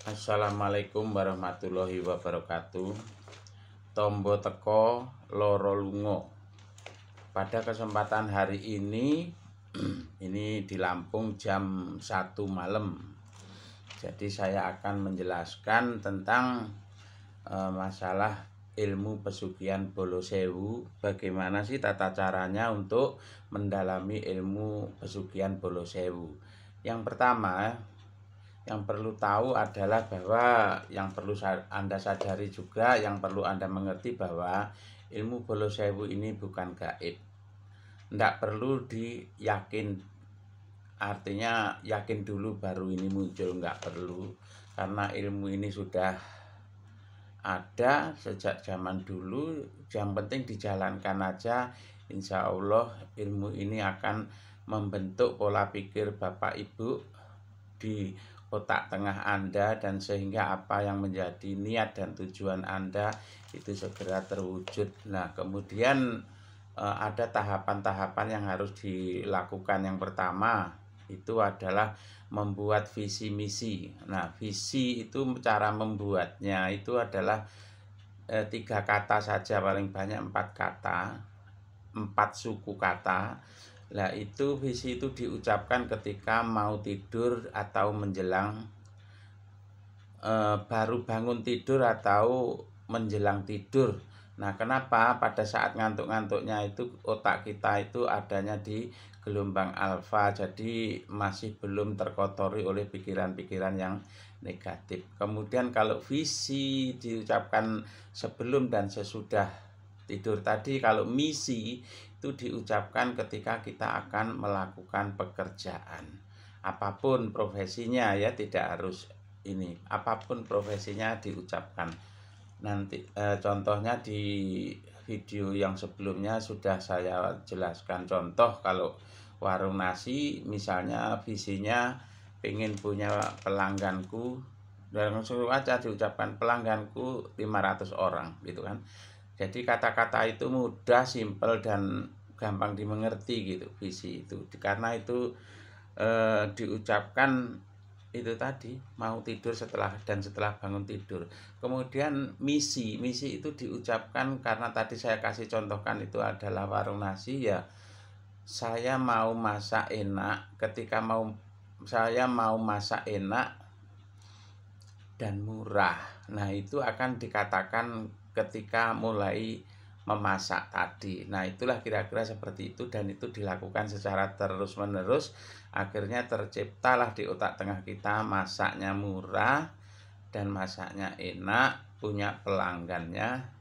Assalamualaikum warahmatullahi wabarakatuh. Tombo teko loro lunga. Pada kesempatan hari ini di Lampung jam 1 malam. Jadi saya akan menjelaskan tentang masalah ilmu pesugihan Bolo Sewu. Bagaimana sih tata caranya untuk mendalami ilmu pesugihan Bolo Sewu. Yang pertama, yang perlu tahu adalah bahwa yang perlu Anda sadari juga, yang perlu Anda mengerti bahwa ilmu Bolo Sewu ini bukan gaib. Tidak perlu diyakin, artinya yakin dulu baru ini muncul, nggak perlu. Karena ilmu ini sudah ada sejak zaman dulu, yang penting dijalankan aja. Insya Allah ilmu ini akan membentuk pola pikir Bapak Ibu di otak tengah Anda, dan sehingga apa yang menjadi niat dan tujuan Anda itu segera terwujud. Nah, kemudian ada tahapan-tahapan yang harus dilakukan. Yang pertama itu adalah membuat visi misi. Nah, visi itu cara membuatnya itu adalah 3 kata saja, paling banyak 4 kata, 4 suku kata. Nah, itu visi itu diucapkan ketika mau tidur atau menjelang baru bangun tidur atau menjelang tidur. Nah, kenapa? Pada saat ngantuk-ngantuknya itu otak kita itu adanya di gelombang alfa, jadi masih belum terkotori oleh pikiran-pikiran yang negatif. Kemudian kalau visi diucapkan sebelum dan sesudah tidur tadi. Kalau misi itu diucapkan ketika kita akan melakukan pekerjaan apapun profesinya, ya, tidak harus ini, apapun profesinya diucapkan. Nanti contohnya di video yang sebelumnya sudah saya jelaskan. Contoh kalau warung nasi misalnya visinya pengen punya pelangganku, dan langsung aja diucapkan pelangganku 500 orang gitu kan. Jadi kata-kata itu mudah, simpel, dan gampang dimengerti gitu visi itu. Karena itu diucapkan itu tadi mau tidur setelah bangun tidur. Kemudian misi itu diucapkan karena tadi saya kasih contohkan itu adalah warung nasi, ya. Saya mau masak enak, saya mau masak enak dan murah. Nah, itu akan dikatakan ketika mulai memasak tadi. Nah, itulah kira-kira seperti itu, dan itu dilakukan secara terus-menerus. Akhirnya terciptalah di otak tengah kita masaknya murah dan masaknya enak, punya pelanggannya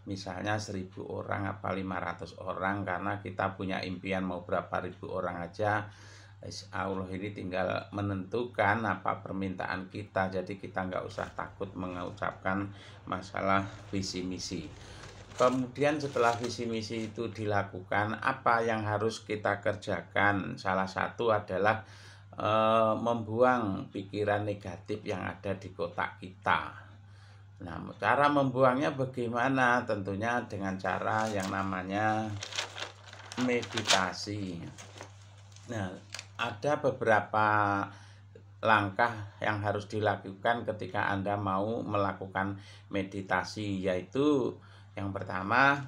misalnya 1000 orang apa 500 orang, karena kita punya impian mau berapa ribu orang aja. Allah ini tinggal menentukan apa permintaan kita, jadi kita nggak usah takut mengucapkan masalah visi misi. Kemudian setelah visi misi itu dilakukan, apa yang harus kita kerjakan? Salah satu adalah membuang pikiran negatif yang ada di kotak kita. Nah, cara membuangnya bagaimana? Tentunya dengan cara yang namanya meditasi. Nah, ada beberapa langkah yang harus dilakukan ketika Anda mau melakukan meditasi, yaitu yang pertama,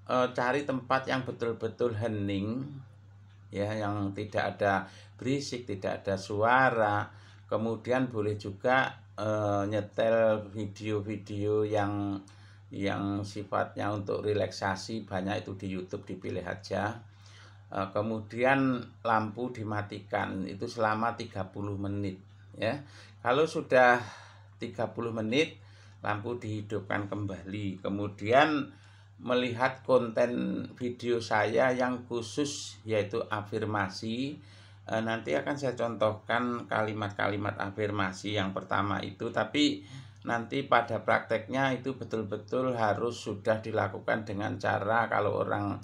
cari tempat yang betul-betul hening, ya, yang tidak ada berisik, tidak ada suara. Kemudian boleh juga nyetel video-video yang sifatnya untuk relaksasi, banyak itu di YouTube, dipilih aja. Kemudian lampu dimatikan itu selama 30 menit, ya. Kalau sudah 30 menit lampu dihidupkan kembali. Kemudian melihat konten video saya yang khusus yaitu afirmasi. Nanti akan saya contohkan kalimat-kalimat afirmasi yang pertama itu, tapi nanti pada prakteknya itu betul-betul harus sudah dilakukan dengan cara kalau orang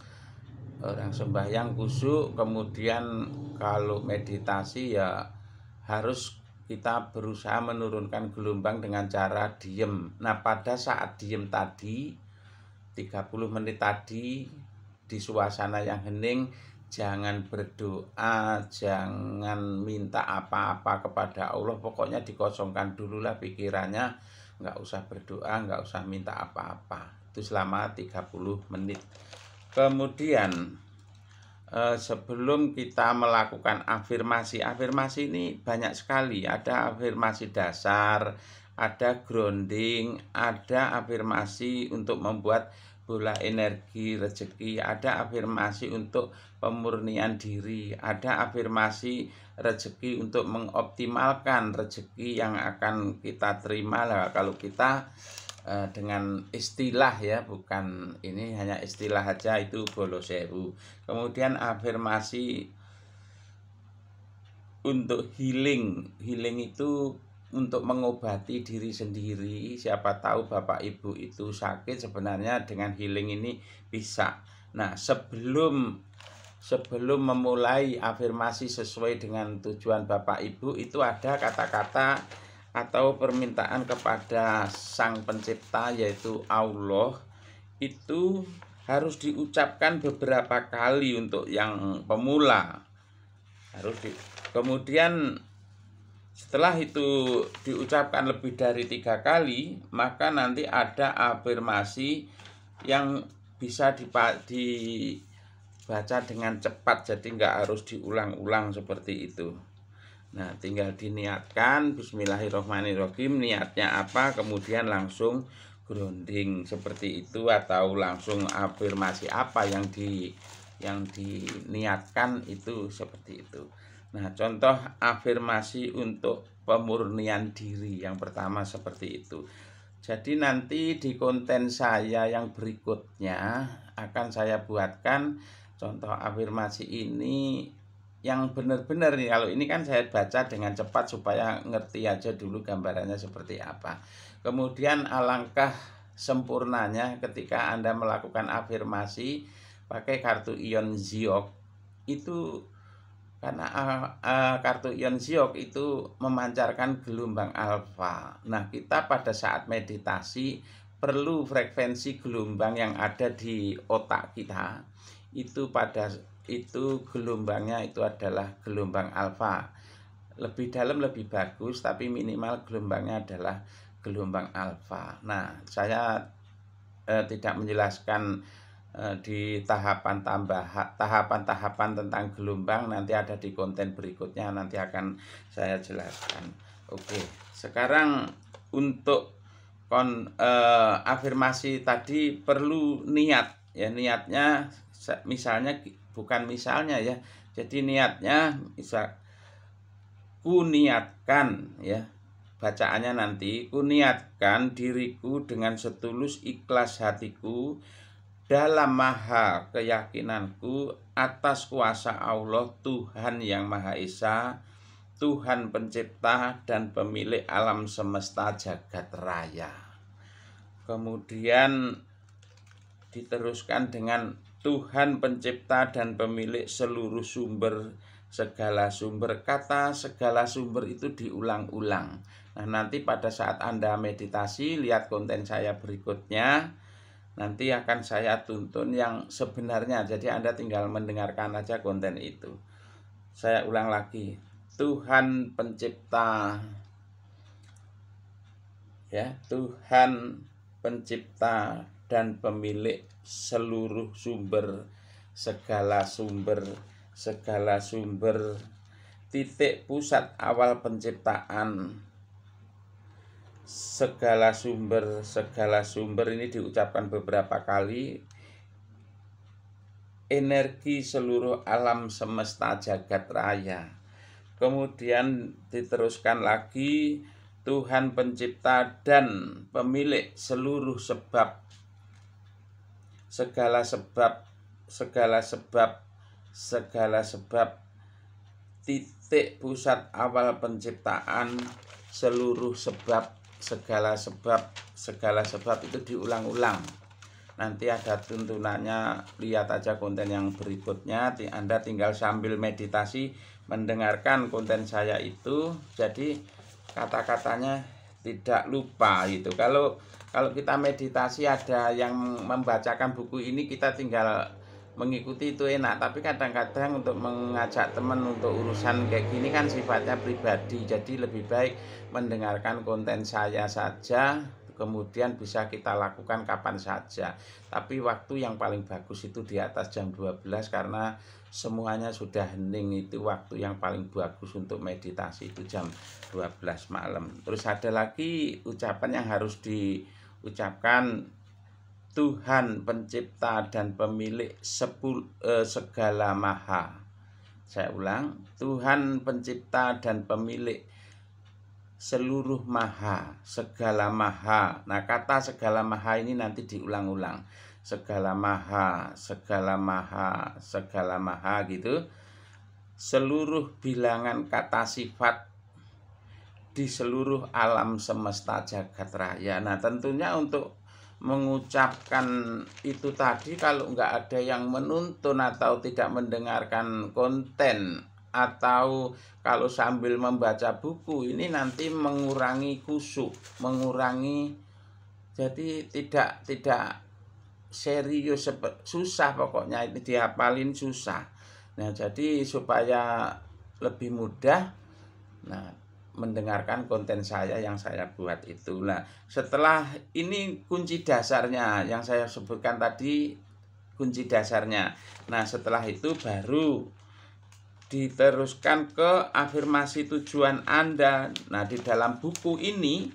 sembahyang khusyuk. Kemudian kalau meditasi ya harus kita berusaha menurunkan gelombang dengan cara diem. Nah, pada saat diem tadi 30 menit tadi di suasana yang hening, jangan berdoa, jangan minta apa-apa kepada Allah, pokoknya dikosongkan dulu lah pikirannya, nggak usah berdoa, nggak usah minta apa-apa. Itu selama 30 menit. Kemudian sebelum kita melakukan afirmasi ini banyak sekali. Ada afirmasi dasar, ada grounding, ada afirmasi untuk membuat bola energi rezeki, ada afirmasi untuk pemurnian diri, ada afirmasi rezeki untuk mengoptimalkan rezeki yang akan kita terima lah kalau kita dengan istilah ya, bukan ini hanya istilah aja, itu bolo sewu. Kemudian afirmasi untuk healing itu untuk mengobati diri sendiri. Siapa tahu Bapak Ibu itu sakit, sebenarnya dengan healing ini bisa. Nah, sebelum memulai afirmasi sesuai dengan tujuan Bapak Ibu, itu ada kata-kata atau permintaan kepada Sang Pencipta, yaitu Allah, itu harus diucapkan beberapa kali untuk yang pemula. Kemudian setelah itu diucapkan lebih dari 3 kali, maka nanti ada afirmasi yang bisa dibaca dengan cepat, jadi nggak harus diulang-ulang seperti itu. Nah, tinggal diniatkan, bismillahirrahmanirrahim, niatnya apa, kemudian langsung grounding seperti itu, atau langsung afirmasi apa yang diniatkan itu seperti itu. Nah, contoh afirmasi untuk pemurnian diri yang pertama seperti itu. Jadi nanti di konten saya yang berikutnya akan saya buatkan contoh afirmasi ini yang benar-benar nih. Kalau ini kan saya baca dengan cepat supaya ngerti aja dulu gambarannya seperti apa. Kemudian alangkah sempurnanya ketika Anda melakukan afirmasi pakai kartu ion Ziok itu, karena kartu ion Ziok itu memancarkan gelombang alfa. Nah, kita pada saat meditasi perlu frekuensi gelombang yang ada di otak kita itu gelombangnya itu adalah gelombang alfa. Lebih dalam lebih bagus, tapi minimal gelombangnya adalah gelombang alfa. Nah, saya tidak menjelaskan di tahapan-tahapan tentang gelombang, nanti ada di konten berikutnya, nanti akan saya jelaskan. Oke, sekarang untuk afirmasi tadi perlu niat ya. Niatnya bukan misalnya ya, jadi niatnya bisa kuniatkan ya, bacaannya nanti, kuniatkan diriku dengan setulus ikhlas hatiku dalam maha keyakinanku atas kuasa Allah, Tuhan yang Maha Esa, Tuhan Pencipta dan pemilik alam semesta jagat raya. Kemudian diteruskan dengan Tuhan Pencipta dan pemilik seluruh sumber, segala sumber. Kata segala sumber itu diulang-ulang. Nah, nanti pada saat Anda meditasi, lihat konten saya berikutnya, nanti akan saya tuntun yang sebenarnya. Jadi Anda tinggal mendengarkan aja konten itu. Saya ulang lagi. Tuhan Pencipta ya, Tuhan Pencipta dan pemilik seluruh sumber, segala sumber, titik pusat awal penciptaan, segala sumber ini diucapkan beberapa kali, energi seluruh alam semesta jagat raya. Kemudian diteruskan lagi, Tuhan Pencipta dan pemilik seluruh sebab, segala sebab, titik pusat awal penciptaan, seluruh sebab, segala sebab itu diulang-ulang. Nanti ada tuntunannya, lihat aja konten yang berikutnya. Anda tinggal sambil meditasi mendengarkan konten saya itu, jadi kata-katanya tidak lupa gitu. Kalau kita meditasi ada yang membacakan buku ini, kita tinggal mengikuti itu enak, tapi kadang-kadang untuk mengajak teman untuk urusan kayak gini kan sifatnya pribadi, jadi lebih baik mendengarkan konten saya saja, kemudian bisa kita lakukan kapan saja. Tapi waktu yang paling bagus itu di atas jam 12 karena semuanya sudah hening, itu waktu yang paling bagus untuk meditasi itu jam 12 malam. Terus ada lagi ucapan yang harus diucapkan, Tuhan pencipta dan pemilik segala maha. Saya ulang, Tuhan pencipta dan pemilik seluruh maha, segala maha. Nah, kata segala maha ini nanti diulang-ulang. Segala maha, segala maha, segala maha gitu. Seluruh bilangan kata sifat di seluruh alam semesta jagat raya. Nah, tentunya untuk mengucapkan itu tadi, kalau nggak ada yang menuntun atau tidak mendengarkan konten, atau kalau sambil membaca buku, ini nanti mengurangi khusyuk, mengurangi, jadi tidak serius, susah pokoknya, itu dihafalin susah. Nah, jadi supaya lebih mudah, nah, mendengarkan konten saya yang saya buat itu. Nah, setelah ini kunci dasarnya yang saya sebutkan tadi, kunci dasarnya. Nah, setelah itu baru diteruskan ke afirmasi tujuan Anda. Nah, di dalam buku ini,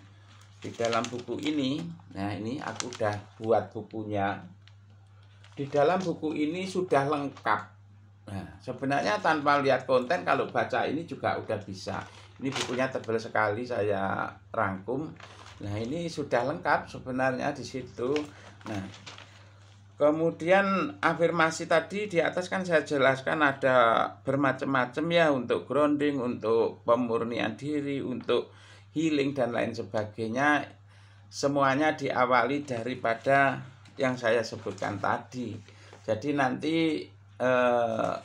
nah ini aku udah buat bukunya. Di dalam buku ini sudah lengkap. Nah, sebenarnya tanpa lihat konten, kalau baca ini juga udah bisa. Ini bukunya tebal sekali, saya rangkum. Nah, ini sudah lengkap sebenarnya di situ. Nah, kemudian afirmasi tadi di atas kan saya jelaskan ada bermacam-macam ya, untuk grounding, untuk pemurnian diri, untuk healing dan lain sebagainya. Semuanya diawali daripada yang saya sebutkan tadi. Jadi nanti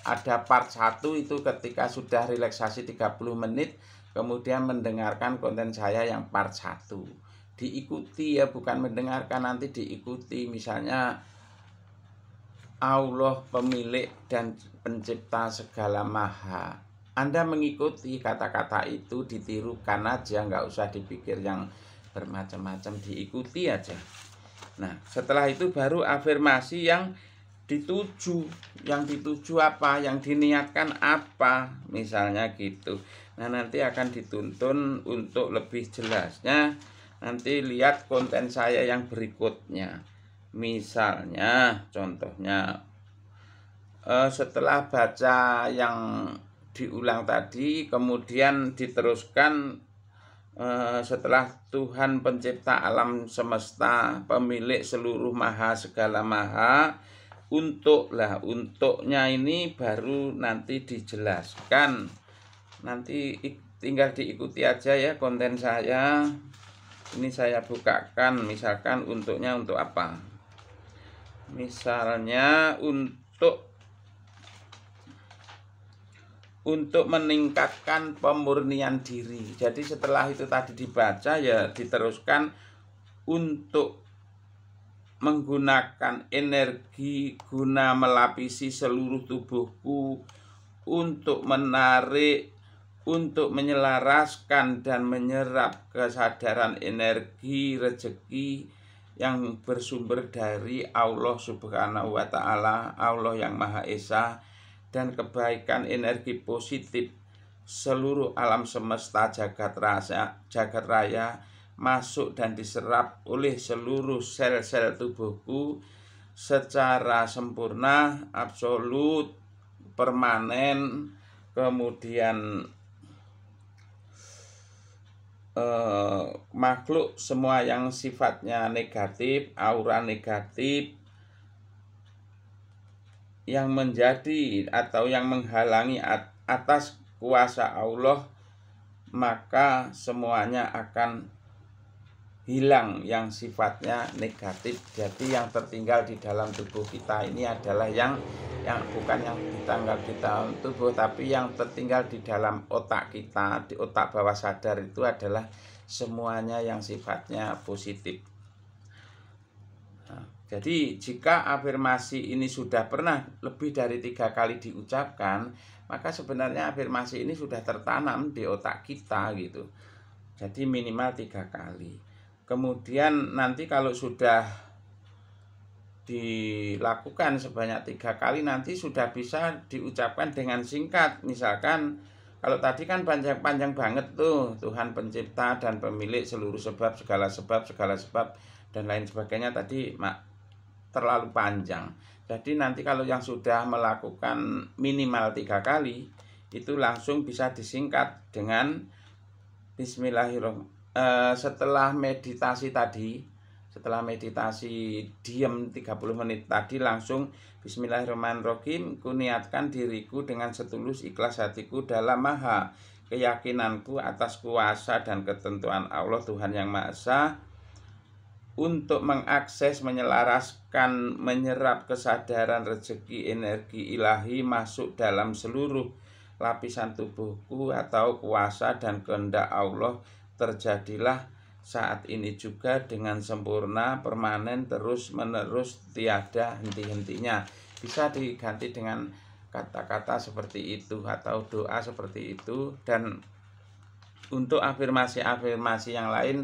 ada part 1 itu ketika sudah relaksasi 30 menit, kemudian mendengarkan konten saya yang part 1. Diikuti ya, bukan mendengarkan, nanti diikuti. Misalnya Allah pemilik dan pencipta segala maha. Anda mengikuti kata-kata itu, ditirukan aja, nggak usah dipikir yang bermacam-macam, diikuti aja. Nah, setelah itu baru afirmasi yang dituju. Yang dituju apa? Yang diniatkan apa? Misalnya gitu. Nah, nanti akan dituntun untuk lebih jelasnya. Nanti lihat konten saya yang berikutnya. Misalnya, contohnya, setelah baca yang diulang tadi, kemudian diteruskan, setelah Tuhan pencipta alam semesta, pemilik seluruh maha segala maha, untuknya ini baru nanti dijelaskan. Nanti tinggal diikuti aja ya konten saya. Ini saya bukakan, misalkan untuknya untuk apa? Misalnya untuk meningkatkan pemurnian diri. Jadi setelah itu tadi dibaca ya diteruskan untuk menggunakan energi guna melapisi seluruh tubuhku, untuk menarik, untuk menyelaraskan dan menyerap kesadaran energi rezeki yang bersumber dari Allah Subhanahu wa Ta'ala, Allah yang Maha Esa, dan kebaikan energi positif seluruh alam semesta jagat raya masuk dan diserap oleh seluruh sel-sel tubuhku secara sempurna, absolut, permanen. Kemudian makhluk semua yang sifatnya negatif, aura negatif yang menjadi atau yang menghalangi atas kuasa Allah, maka semuanya akan hilang yang sifatnya negatif. Jadi yang tertinggal di dalam tubuh kita ini adalah yang bukan yang tertinggal di dalam tubuh, tapi yang tertinggal di dalam otak kita, di otak bawah sadar itu adalah semuanya yang sifatnya positif. Nah, Jadi jika afirmasi ini sudah pernah lebih dari 3 kali diucapkan, maka sebenarnya afirmasi ini sudah tertanam di otak kita gitu. Jadi minimal 3 kali. Kemudian nanti kalau sudah dilakukan sebanyak 3 kali, nanti sudah bisa diucapkan dengan singkat. Misalkan kalau tadi kan panjang-panjang banget tuh, Tuhan pencipta dan pemilik seluruh sebab, segala sebab, dan lain sebagainya tadi terlalu panjang. Jadi nanti kalau yang sudah melakukan minimal 3 kali, itu langsung bisa disingkat dengan Bismillahirrahmanirrahim. Setelah meditasi tadi, setelah meditasi diam 30 menit tadi, langsung Bismillahirrahmanirrahim, kuniatkan diriku dengan setulus ikhlas hatiku dalam maha keyakinanku atas kuasa dan ketentuan Allah Tuhan Yang Maha Esa, untuk mengakses, menyelaraskan, menyerap kesadaran rezeki energi ilahi masuk dalam seluruh lapisan tubuhku, atau kuasa dan kehendak Allah terjadilah saat ini juga dengan sempurna, permanen, terus menerus, tiada henti-hentinya. Bisa diganti dengan kata-kata seperti itu atau doa seperti itu. Dan untuk afirmasi-afirmasi yang lain,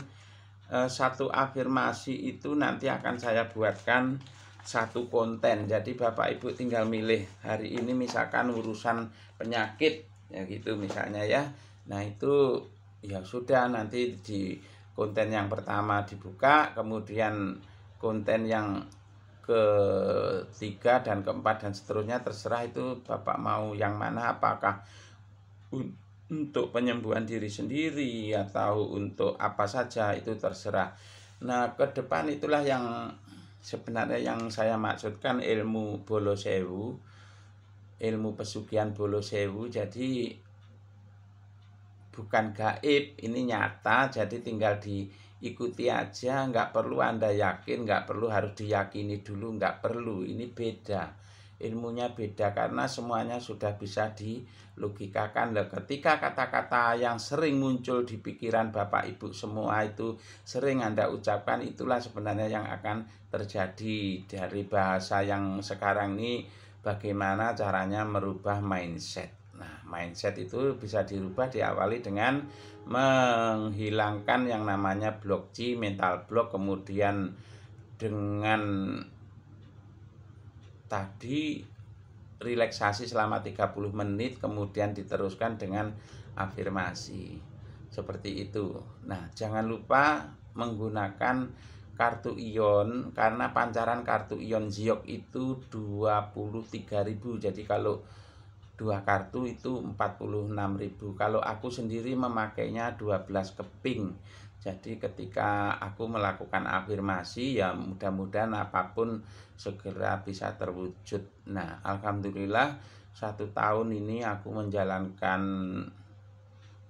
satu afirmasi itu nanti akan saya buatkan satu konten. Jadi Bapak Ibu tinggal milih hari ini misalkan urusan penyakit ya gitu misalnya ya. Nah itu ya sudah, nanti di konten yang pertama dibuka, kemudian konten yang ketiga dan keempat dan seterusnya, terserah itu Bapak mau yang mana, apakah untuk penyembuhan diri sendiri atau untuk apa saja, itu terserah. Nah, ke depan itulah yang sebenarnya yang saya maksudkan ilmu Bolo Sewu, ilmu pesugihan Bolo Sewu. Jadi bukan gaib, ini nyata, jadi tinggal diikuti aja, nggak perlu Anda yakin, nggak perlu harus diyakini dulu, nggak perlu, ini beda. Ilmunya beda karena semuanya sudah bisa dilogikakan. Ketika kata-kata yang sering muncul di pikiran Bapak Ibu semua itu sering Anda ucapkan, itulah sebenarnya yang akan terjadi. Dari bahasa yang sekarang ini, bagaimana caranya merubah mindset. Nah, mindset itu bisa dirubah, diawali dengan menghilangkan yang namanya blok C, mental block, kemudian dengan tadi relaksasi selama 30 menit, kemudian diteruskan dengan afirmasi seperti itu. Nah, jangan lupa menggunakan kartu ion, karena pancaran kartu ion Ziok itu 23.000. Jadi kalau 2 kartu itu 46.000. Kalau aku sendiri memakainya 12 keping. Jadi ketika aku melakukan afirmasi, ya mudah-mudahan apapun segera bisa terwujud. Nah, alhamdulillah 1 tahun ini aku menjalankan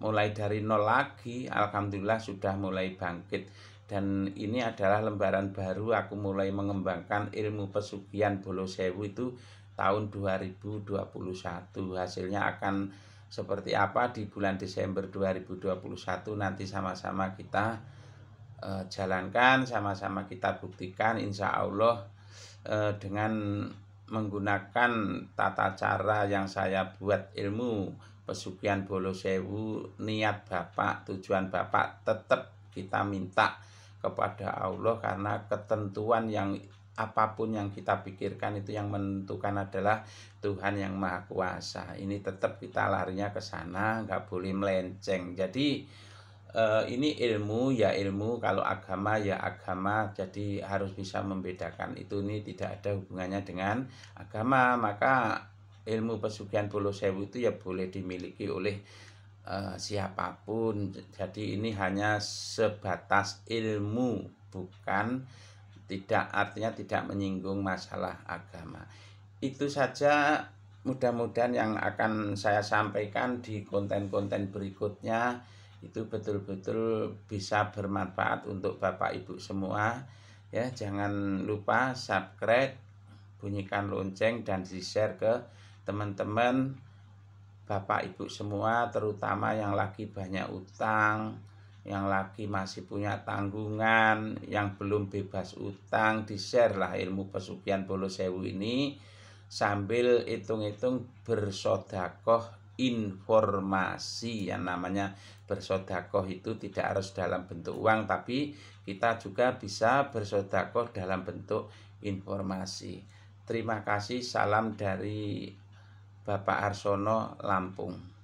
mulai dari nol lagi. Alhamdulillah sudah mulai bangkit. Dan ini adalah lembaran baru, aku mulai mengembangkan ilmu pesugihan Bolo Sewu itu tahun 2021. Hasilnya akan seperti apa di bulan Desember 2021, nanti sama-sama kita jalankan, sama-sama kita buktikan insya Allah, dengan menggunakan tata cara yang saya buat. Ilmu pesugihan Bolo Sewu, niat Bapak, tujuan Bapak tetap kita minta kepada Allah, karena ketentuan yang apapun yang kita pikirkan itu yang menentukan adalah Tuhan Yang Maha Kuasa. Ini tetap kita larinya ke sana, nggak boleh melenceng. Jadi ini ilmu ya ilmu, kalau agama ya agama. Jadi harus bisa membedakan itu, ini tidak ada hubungannya dengan agama. Maka ilmu pesugihan Bolo Sewu itu ya boleh dimiliki oleh siapapun. Jadi ini hanya sebatas ilmu, bukan, tidak artinya tidak menyinggung masalah agama. Itu saja, mudah-mudahan yang akan saya sampaikan di konten-konten berikutnya itu betul-betul bisa bermanfaat untuk Bapak Ibu semua ya. Jangan lupa subscribe, bunyikan lonceng, dan di-share ke teman-teman Bapak Ibu semua, terutama yang lagi banyak utang yang lagi masih punya tanggungan, yang belum bebas utang, di-share lah ilmu pesugihan Bolo Sewu ini sambil hitung-hitung bersodakoh informasi. Yang namanya bersodakoh itu tidak harus dalam bentuk uang, tapi kita juga bisa bersodakoh dalam bentuk informasi. Terima kasih, salam dari Bapak Arsono, Lampung.